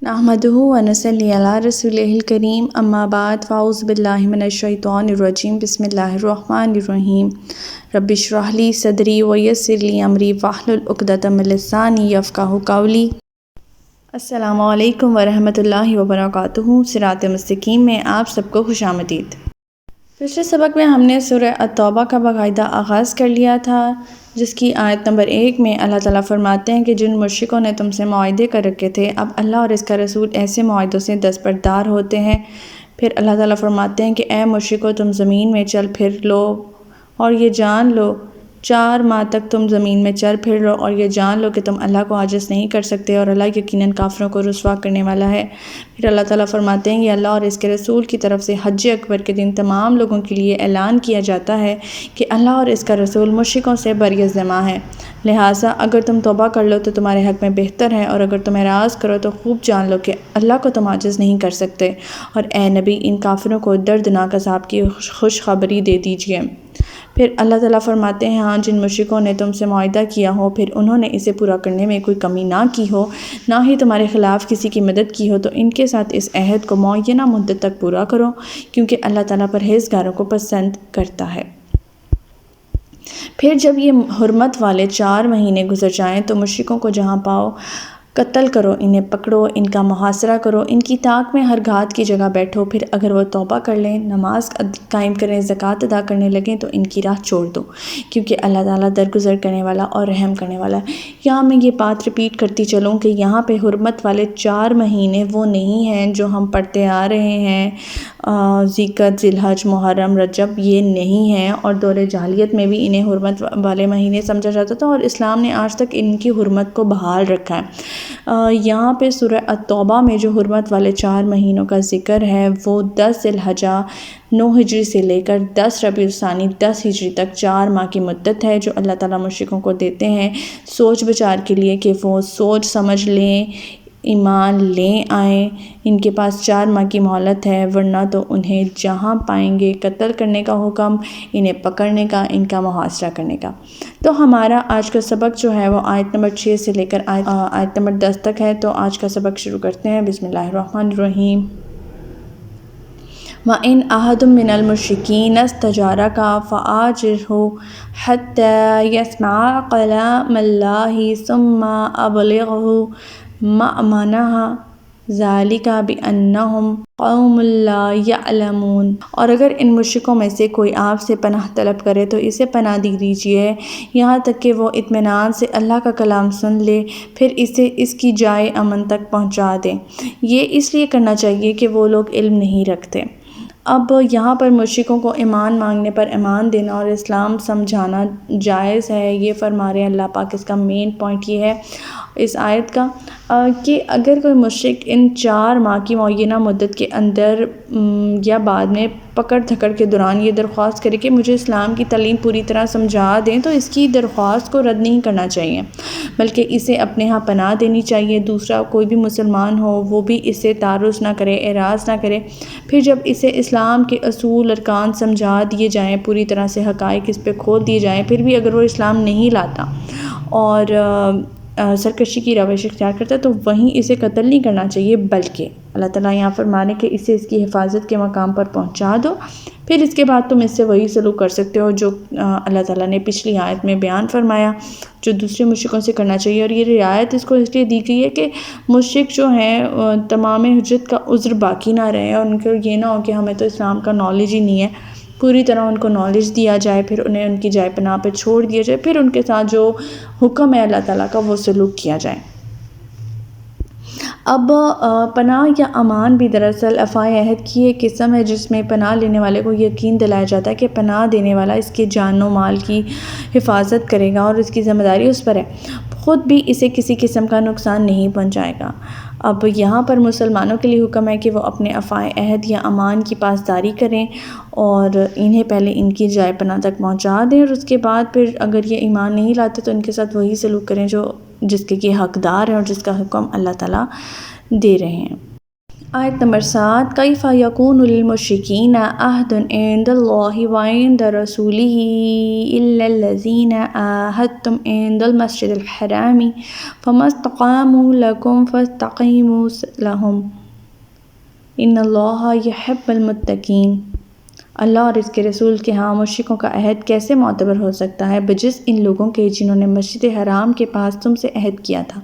نحمدہ ونصلی علی رسولہ الکریم اما بعد فاعوذ باللہ من الشیطان الرجیم بسم اللہ الرحمن الرحیم رب اشرح لی صدری ویسر لی امری واحلل عقدۃ من لسانی یفقہوا قولی۔ السلام علیکم ورحمۃ اللہ وبرکاتہ۔ صراط مستقیم میں آپ سب کو خوش آمدید۔ پچھلے سبق میں ہم نے سورہ التوبہ کا باقاعدہ آغاز کر لیا تھا، جس کی آیت نمبر 1 میں اللہ تعالیٰ فرماتے ہیں کہ جن مشرکوں نے تم سے معاہدے کر رکھے تھے، اب اللہ اور اس کا رسول ایسے معاہدوں سے دستبردار ہوتے ہیں۔ پھر اللہ تعالیٰ فرماتے ہیں کہ اے مشرکو، تم زمین میں چل پھر لو اور یہ جان لو 4 ماہ تک تم زمین میں چل پھر لو اور یہ جان لو کہ تم اللہ کو عاجز نہیں کر سکتے اور اللہ یقیناً کافروں کو رسوا کرنے والا ہے۔ پھر اللہ تعالیٰ فرماتے ہیں یہ اللہ اور اس کے رسول کی طرف سے حج اکبر کے دن تمام لوگوں کے لیے اعلان کیا جاتا ہے کہ اللہ اور اس کا رسول مشرکوں سے بری ذمہ ہے، لہٰذا اگر تم توبہ کر لو تو تمہارے حق میں بہتر ہے، اور اگر تم اعراض کرو تو خوب جان لو کہ اللہ کو تم عاجز نہیں کر سکتے، اور اے نبی ان کافروں کو دردناک عذاب کی خوشخبری دے دیجیے۔ پھر اللہ تعالیٰ فرماتے ہیں ہاں جن مشرکوں نے تم سے معاہدہ کیا ہو، پھر انہوں نے اسے پورا کرنے میں کوئی کمی نہ کی ہو، نہ ہی تمہارے خلاف کسی کی مدد کی ہو، تو ان کے ساتھ اس عہد کو معینہ مدت تک پورا کرو، کیونکہ اللہ تعالیٰ پرہیزگاروں کو پسند کرتا ہے۔ پھر جب یہ حرمت والے 4 مہینے گزر جائیں تو مشرکوں کو جہاں پاؤ قتل کرو، انہیں پکڑو، ان کا محاصرہ کرو، ان کی طاق میں ہر گھات کی جگہ بیٹھو، پھر اگر وہ توبہ کر لیں، نماز قائم کریں، زکوٰۃ ادا کرنے لگیں تو ان کی راہ چھوڑ دو، کیونکہ اللہ تعالیٰ درگزر کرنے والا اور رحم کرنے والا ہے۔ یہاں میں یہ بات ریپیٹ کرتی چلوں کہ یہاں پہ حرمت والے 4 مہینے وہ نہیں ہیں جو ہم پڑھتے آ رہے ہیں، ذی الحج، محرم، رجب، یہ نہیں ہیں، اور دور جاہلیت میں بھی انہیں حرمت والے مہینے سمجھا جاتا تھا، اور اسلام نے آج تک ان کی حرمت کو بحال رکھا ہے۔ یہاں پہ سورہ التوبہ میں جو حرمت والے 4 مہینوں کا ذکر ہے وہ 10 ذی الحجہ 9 ہجری سے لے کر 10 ربیع الثانی 10 ہجری تک 4 ماہ کی مدت ہے، جو اللہ تعالیٰ مشرکوں کو دیتے ہیں سوچ بچار کے لیے کہ وہ سوچ سمجھ لیں، ایمان لیں آئیں۔ ان کے پاس 4 ماہ کی مہلت ہے، ورنہ تو انہیں جہاں پائیں گے قتل کرنے کا حکم، انہیں پکڑنے کا، ان کا محاصرہ کرنے کا۔ تو ہمارا آج کا سبق جو ہے وہ آیت نمبر 6 سے لے کر آیت نمبر 10 تک ہے، تو آج کا سبق شروع کرتے ہیں۔ بسم اللہ الرحمن الرحیم۔ وَإِنْ أَحَدٌ مِّنَ الْمُشْرِكِينَ اسْتَجَارَكَ فَأَجِرْهُ حَتَّى يَسْمَعَ كَلَامَ اللَّهِ ثُمَّ أَبْلِغْهُ مَأْمَنَهُ ذَلِكَ بِأَنَّهُمْ قَوْمٌ لَا يَعْلَمُونَ۔ اور اگر ان مشرکوں میں سے کوئی آپ سے پناہ طلب کرے تو اسے پناہ دے دیجیے یہاں تک کہ وہ اطمینان سے اللہ کا کلام سن لے، پھر اسے اس کی جائے امن تک پہنچا دیں۔ یہ اس لیے کرنا چاہیے کہ وہ لوگ علم نہیں رکھتے۔ اب یہاں پر مشرکوں کو ایمان مانگنے پر ایمان دینا اور اسلام سمجھانا جائز ہے، یہ فرما رہے ہیں اللہ پاک۔ اس کا مین پوائنٹ یہ ہے اس آیت کا کہ اگر کوئی مشرک ان 4 ماہ کی معینہ مدت کے اندر یا بعد میں پکڑ دھکڑ کے دوران یہ درخواست کرے کہ مجھے اسلام کی تعلیم پوری طرح سمجھا دیں، تو اس کی درخواست کو رد نہیں کرنا چاہیے، بلکہ اسے اپنے ہاں پناہ دینی چاہیے۔ دوسرا کوئی بھی مسلمان ہو وہ بھی اس سے تعرض نہ کرے، اعراض نہ کرے۔ پھر جب اسے اسلام کے اصول ارکان سمجھا دیے جائیں، پوری طرح سے حقائق اس پہ کھول دیے جائیں، پھر بھی اگر وہ اسلام نہیں لاتا اور سرکشی کی روش اختیار کرتا ہے تو وہیں اسے قتل نہیں کرنا چاہیے، بلکہ اللہ تعالیٰ یہاں فرمانے کہ اسے اس کی حفاظت کے مقام پر پہنچا دو، پھر اس کے بعد تم اس سے وہی سلوک کر سکتے ہو جو اللہ تعالیٰ نے پچھلی آیت میں بیان فرمایا، جو دوسرے مشرکوں سے کرنا چاہیے۔ اور یہ رعایت اس کو اس لیے دی گئی ہے کہ مشرک جو ہیں تمام حجت کا عذر باقی نہ رہے، اور ان کو یہ نہ ہو کہ ہمیں تو اسلام کا نالج ہی نہیں ہے، پوری طرح ان کو نالج دیا جائے، پھر انہیں ان کی جائے پناہ پہ چھوڑ دیا جائے، پھر ان کے ساتھ جو حکم ہے اللہ تعالیٰ کا وہ سلوک کیا جائے۔ اب پناہ یا امان بھی دراصل افعال عہد کی ایک قسم ہے، جس میں پناہ لینے والے کو یقین دلایا جاتا ہے کہ پناہ دینے والا اس کے جان و مال کی حفاظت کرے گا اور اس کی ذمہ داری اس پر ہے، خود بھی اسے کسی قسم کا نقصان نہیں پہنچائے گا۔ اب یہاں پر مسلمانوں کے لیے حکم ہے کہ وہ اپنے افعال عہد یا امان کی پاسداری کریں اور انہیں پہلے ان کی جائے پناہ تک پہنچا دیں، اور اس کے بعد پھر اگر یہ ایمان نہیں لاتے تو ان کے ساتھ وہی سلوک کریں جس کے حقدار ہیں اور جس کا حکم اللہ تعالیٰ دے رہے ہیں۔ آیت نمبر 7 کیف یکون للمشرکین عہد عند اللہ وعند رسولہ الا الذین عاہدتم عند المسجد الحرام فما استقاموا لکم فاستقیموا لہم ان اللہ یحب المتقین۔ اللہ اور اس کے رسول کے ہاں مشرکوں کا عہد کیسے معتبر ہو سکتا ہے بجز ان لوگوں کے جنہوں نے مسجد حرام کے پاس تم سے عہد کیا تھا،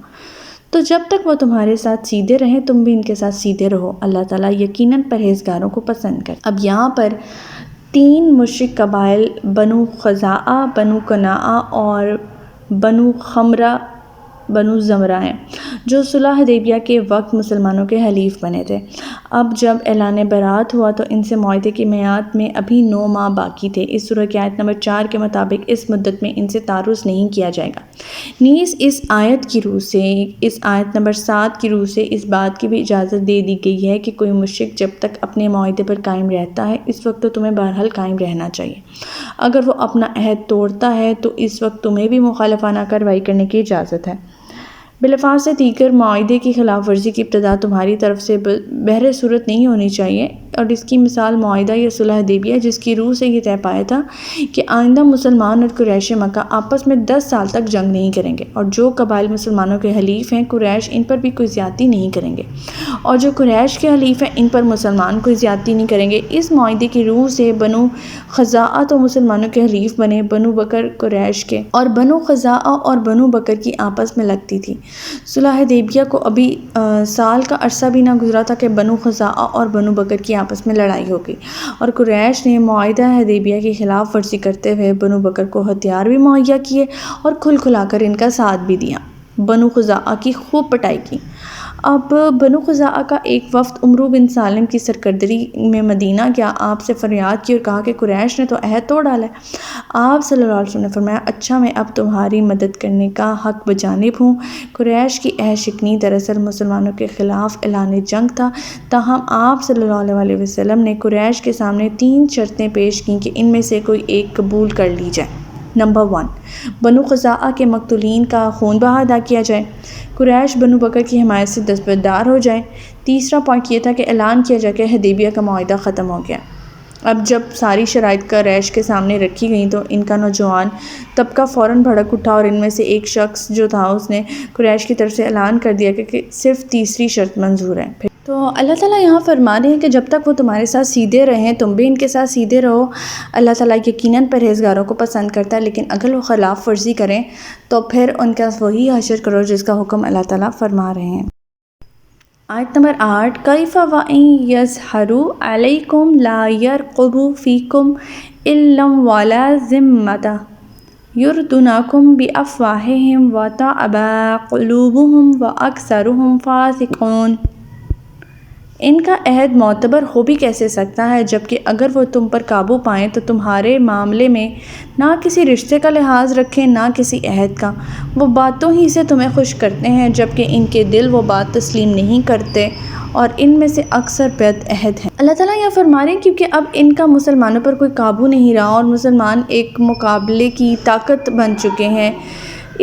تو جب تک وہ تمہارے ساتھ سیدھے رہیں تم بھی ان کے ساتھ سیدھے رہو، اللہ تعالیٰ یقیناً پرہیزگاروں کو پسند کر۔ اب یہاں پر 3 مشرک قبائل بنو خزاعہ، بنو کناعہ اور بنو خمرہ بنو زمرہ ہیں جو صلح حدیبیہ کے وقت مسلمانوں کے حلیف بنے تھے۔ اب جب اعلان برات ہوا تو ان سے معاہدے کی میعاد میں ابھی 9 ماہ باقی تھے۔ اس سورہ کی آیت نمبر 4 کے مطابق اس مدت میں ان سے تعرض نہیں کیا جائے گا۔ نیز اس آیت کی روح سے، اس آیت نمبر 7 کی روح سے اس بات کی بھی اجازت دے دی گئی ہے کہ کوئی مشرک جب تک اپنے معاہدے پر قائم رہتا ہے اس وقت تو تمہیں بہرحال قائم رہنا چاہیے، اگر وہ اپنا عہد توڑتا ہے تو اس وقت تمہیں بھی مخالفانہ کارروائی کرنے کی اجازت ہے۔ بالفاظ سے دیگر معاہدے کی خلاف ورزی کی ابتدا تمہاری طرف سے بہر صورت نہیں ہونی چاہیے، اور اس کی مثال معاہدہ یا صلح حدیبیہ جس کی روح سے یہ طے پایا تھا کہ آئندہ مسلمان اور قریش مکہ آپس میں 10 سال تک جنگ نہیں کریں گے، اور جو قبائل مسلمانوں کے حلیف ہیں قریش ان پر بھی کوئی زیادتی نہیں کریں گے، اور جو قریش کے حلیف ہیں ان پر مسلمان کوئی زیادتی نہیں کریں گے۔ اس معاہدے کی روح سے بنو خزاعہ تو مسلمانوں کے حلیف بنے، بنو بکر قریش کے، اور بنو خزاعہ اور بنو بکر کی آپس میں لگتی تھی۔ صلح حدیبیہ کو ابھی سال کا عرصہ بھی نہ گزرا تھا کہ بنو خزاعہ اور بنو بکر کی آپس میں لڑائی ہو گئی، اور قریش نے معاہدہ حدیبیہ کی خلاف ورزی کرتے ہوئے بنو بکر کو ہتھیار بھی مہیا کیے اور کھل کھلا کر ان کا ساتھ بھی دیا، بنو خزاعہ کی خوب پٹائی کی۔ اب بنو خزاعہ کا ایک وفد عمرو بن سالم کی سرکردگی میں مدینہ گیا، آپ سے فریاد کی اور کہا کہ قریش نے تو عہد توڑ ڈالا ہے۔ آپ صلی اللہ علیہ وسلم نے فرمایا اچھا میں اب تمہاری مدد کرنے کا حق بجانب ہوں۔ قریش کی عہد شکنی دراصل مسلمانوں کے خلاف اعلان جنگ تھا، تاہم آپ صلی اللہ علیہ وسلم نے قریش کے سامنے 3 شرطیں پیش کیں کہ ان میں سے کوئی ایک قبول کر لی جائے۔ نمبر 1 بنو خزاعہ کے مقتولین کا خون بہا ادا کیا جائے، قریش بنو بکر کی حمایت سے دستبردار ہو جائے۔ تیسرا پوائنٹ یہ تھا کہ اعلان کیا جائے کہ حدیبیہ کا معاہدہ ختم ہو گیا۔ اب جب ساری شرائط قریش کے سامنے رکھی گئیں تو ان کا نوجوان طبقہ فوراً بھڑک اٹھا، اور ان میں سے ایک شخص جو تھا اس نے قریش کی طرف سے اعلان کر دیا کہ صرف تیسری شرط منظور ہے۔ تو اللہ تعالیٰ یہاں فرما رہے ہیں کہ جب تک وہ تمہارے ساتھ سیدھے رہیں تم بھی ان کے ساتھ سیدھے رہو، اللہ تعالیٰ یقیناً پرہیزگاروں کو پسند کرتا ہے، لیکن اگر وہ خلاف ورزی کریں تو پھر ان کا وہی حشر کرو جس کا حکم اللہ تعالیٰ فرما رہے ہیں۔ آیت نمبر 8 کیف وَإِن يَظْهَرُوا عَلَيْكُمْ لَا يَرْقُبُوا فِيكُمْ إِلًّا وَلَا ذِمَّةً يُرْضُونَكُمْ بِأَفْوَاهِهِمْ وَتَأْبَىٰ قُلُوبُهُمْ وَأَكْثَرُهُمْ فَاسِقُونَ۔ ان کا عہد معتبر ہو بھی کیسے سکتا ہے جبکہ اگر وہ تم پر قابو پائیں تو تمہارے معاملے میں نہ کسی رشتے کا لحاظ رکھیں نہ کسی عہد کا، وہ باتوں ہی سے تمہیں خوش کرتے ہیں جبکہ ان کے دل وہ بات تسلیم نہیں کرتے اور ان میں سے اکثر بد عہد ہیں۔ اللہ تعالیٰ یہ فرما رہے ہیں کیونکہ اب ان کا مسلمانوں پر کوئی قابو نہیں رہا اور مسلمان ایک مقابلے کی طاقت بن چکے ہیں،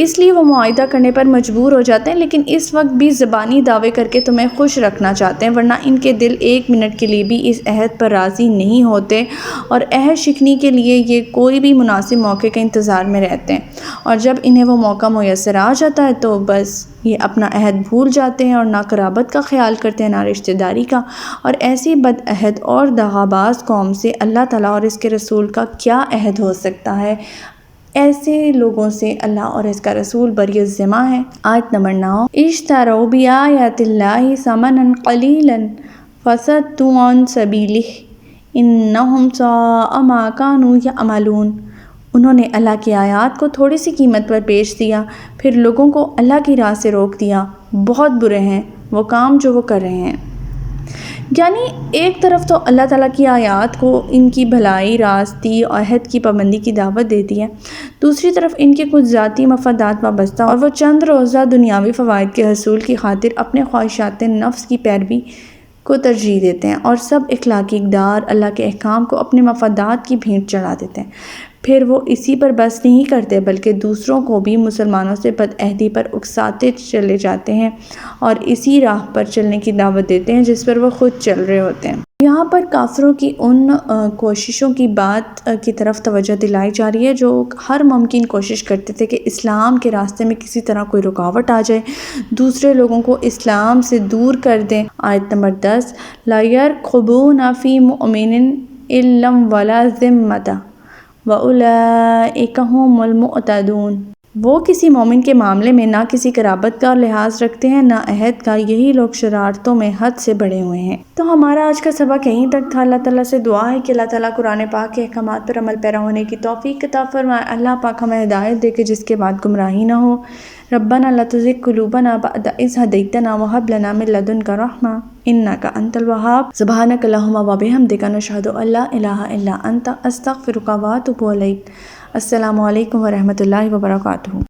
اس لیے وہ معاہدہ کرنے پر مجبور ہو جاتے ہیں، لیکن اس وقت بھی زبانی دعوے کر کے تمہیں خوش رکھنا چاہتے ہیں، ورنہ ان کے دل ایک منٹ کے لیے بھی اس عہد پر راضی نہیں ہوتے اور عہد شکنی کے لیے یہ کوئی بھی مناسب موقع کے انتظار میں رہتے ہیں، اور جب انہیں وہ موقع میسر آ جاتا ہے تو بس یہ اپنا عہد بھول جاتے ہیں اور نہ قرابت کا خیال کرتے ہیں نہ رشتہ داری کا، اور ایسی بد عہد اور دغاباز قوم سے اللہ تعالیٰ اور اس کے رسول کا کیا عہد ہو سکتا ہے؟ ایسے لوگوں سے اللہ اور اس کا رسول بری الذمہ ہے۔ آیت نمبر 9 اشتروا بآیات اللہ ثمنا قلیلا فصدوا عن سبیلہ انہم ساء ما کانوا یعملون۔ انہوں نے اللہ کی آیات کو تھوڑی سی قیمت پر بیچ دیا، پھر لوگوں کو اللہ کی راہ سے روک دیا، بہت برے ہیں وہ کام جو وہ کر رہے ہیں۔ یعنی ایک طرف تو اللہ تعالیٰ کی آیات کو ان کی بھلائی، راستی اور عہد کی پابندی کی دعوت دیتی ہے، دوسری طرف ان کے کچھ ذاتی مفادات وابستہ اور وہ چند روزہ دنیاوی فوائد کے حصول کی خاطر اپنے خواہشات نفس کی پیروی کو ترجیح دیتے ہیں اور سب اخلاقی اقدار اللہ کے احکام کو اپنے مفادات کی بھینٹ چڑھا دیتے ہیں۔ پھر وہ اسی پر بس نہیں کرتے بلکہ دوسروں کو بھی مسلمانوں سے بدعہدی پر اکساتے چلے جاتے ہیں اور اسی راہ پر چلنے کی دعوت دیتے ہیں جس پر وہ خود چل رہے ہوتے ہیں۔ یہاں پر کافروں کی ان کوششوں کی بات کی طرف توجہ دلائی جا رہی ہے جو ہر ممکن کوشش کرتے تھے کہ اسلام کے راستے میں کسی طرح کوئی رکاوٹ آ جائے، دوسرے لوگوں کو اسلام سے دور کر دیں۔ آیت نمبر 10 لا يرقبون فی مؤمن الا ولا ذمۃ وَأُولَئِكَ هُمُ الْمُعْتَدُونَ۔ وہ کسی مومن کے معاملے میں نہ کسی قرابت کا لحاظ رکھتے ہیں نہ عہد کا، یہی لوگ شرارتوں میں حد سے بڑھے ہوئے ہیں۔ تو ہمارا آج کا سبق یہیں تک تھا۔ اللہ تعالیٰ سے دعا ہے کہ اللہ تعالیٰ قرآن پاک کے احکامات پر عمل پیرا ہونے کی توفیق عطا فرمائے۔ اللہ پاک ہمیں ہدایت دے کہ جس کے بعد گمراہی نہ ہو۔ ربنا لا تزغ قلوبنا بعد إذ هديتنا وهب لنا من لدنك رحمة إنك أنت الوهاب۔ سبحانك اللهم وبحمدك نشهد أن لا إله إلا أنت أستغفرك وأتوب إليك۔ السلام علیکم ورحمۃ اللہ وبرکاتہ۔